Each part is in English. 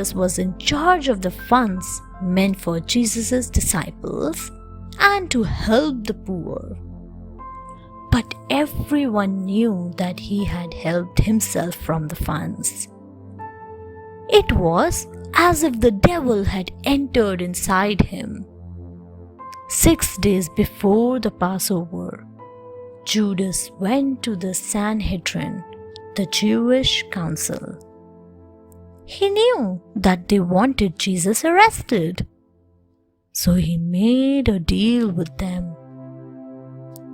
Judas was in charge of the funds meant for Jesus' disciples and to help the poor. But everyone knew that he had helped himself from the funds. It was as if the devil had entered inside him. 6 days before the Passover, Judas went to the Sanhedrin, the Jewish council. He knew that they wanted Jesus arrested, so he made a deal with them.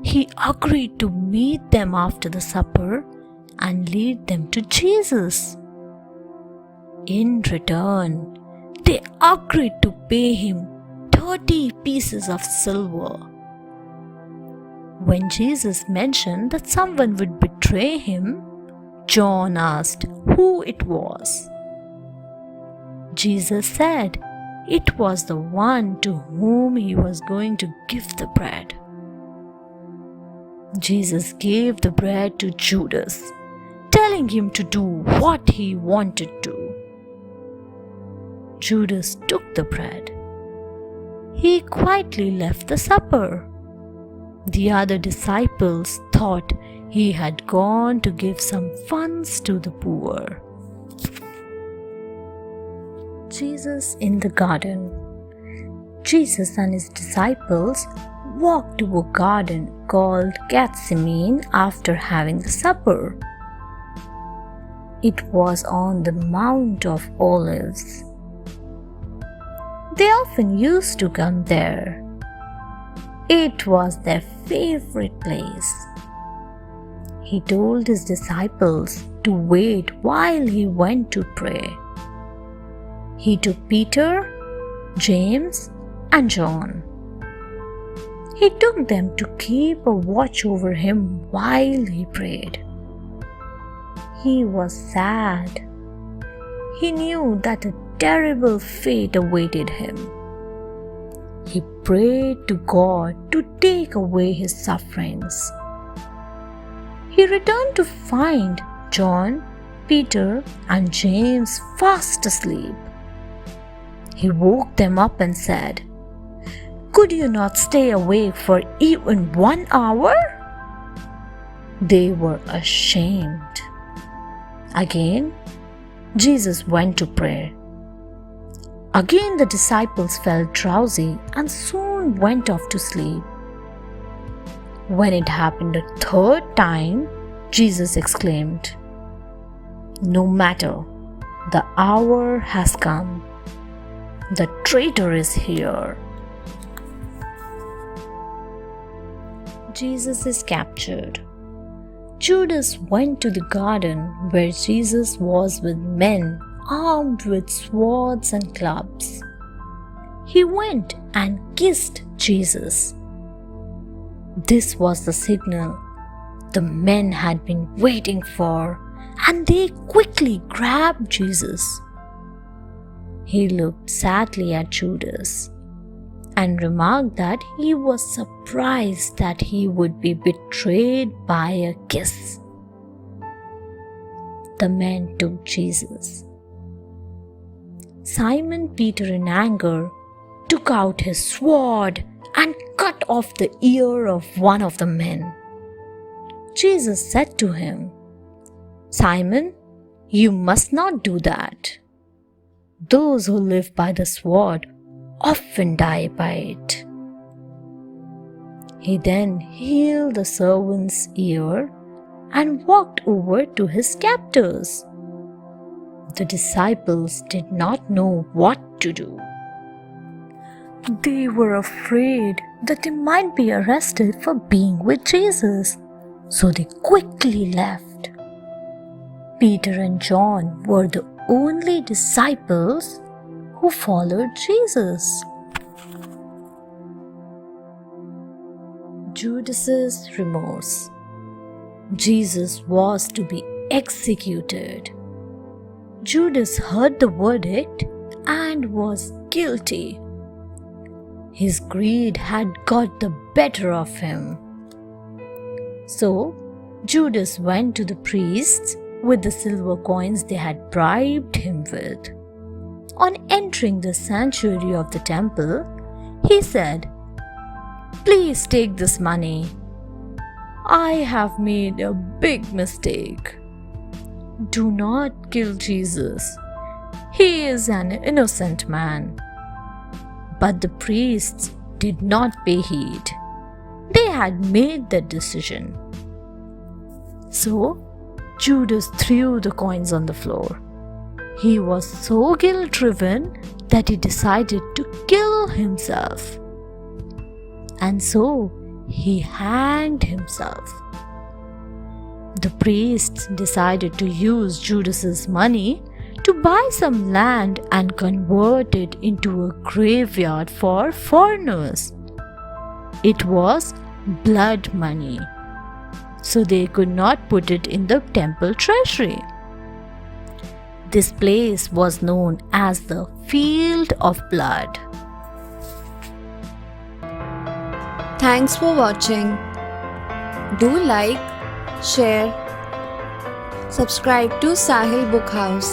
He agreed to meet them after the supper and lead them to Jesus. In return, they agreed to pay him 30 pieces of silver. When Jesus mentioned that someone would betray him, John asked who it was. Jesus said it was the one to whom he was going to give the bread. Jesus gave the bread to Judas, telling him to do what he wanted to. Judas took the bread. He quietly left the supper. The other disciples thought he had gone to give some funds to the poor. Jesus in the garden. Jesus and his disciples walked to a garden called Gethsemane after having the supper. It was on the Mount of Olives. They often used to come there. It was their favorite place. He told his disciples to wait while he went to pray. He took Peter, James, and John. He took them to keep a watch over him while he prayed. He was sad. He knew that a terrible fate awaited him. He prayed to God to take away his sufferings. He returned to find John, Peter, and James fast asleep. He woke them up and said, "Could you not stay awake for even 1 hour?" They were ashamed. Again, Jesus went to pray. Again, the disciples felt drowsy and soon went off to sleep. When it happened a third time, Jesus exclaimed, "No matter, the hour has come. The traitor is here." Jesus is captured. Judas went to the garden where Jesus was with men armed with swords and clubs. He went and kissed Jesus. This was the signal the men had been waiting for, and they quickly grabbed Jesus. He looked sadly at Judas and remarked that he was surprised that he would be betrayed by a kiss. The men took Jesus. Simon Peter, in anger, took out his sword and cut off the ear of one of the men. Jesus said to him, "Simon, you must not do that. Those who live by the sword often die by it." He then healed the servant's ear and walked over to his captors. The disciples did not know what to do. They were afraid that they might be arrested for being with Jesus, so they quickly left. Peter and John were the only disciples who followed Jesus. Judas's remorse. Jesus was to be executed. Judas heard the verdict and was guilty. His greed had got the better of him. So Judas went to the priests with the silver coins they had bribed him with. entering the sanctuary of the temple, he said, "Please take this money. I have made a big mistake. Do not kill Jesus. He is an innocent man." But the priests did not pay heed. They had made their decision. So Judas threw the coins on the floor. He was so guilt-driven that he decided to kill himself. And so he hanged himself. The priests decided to use Judas's money to buy some land and convert it into a graveyard for foreigners. It was blood money, so they could not put it in the temple treasury. This place was known as the Field of Blood. Thanks for watching. Do like, share, subscribe to Sahil Book House.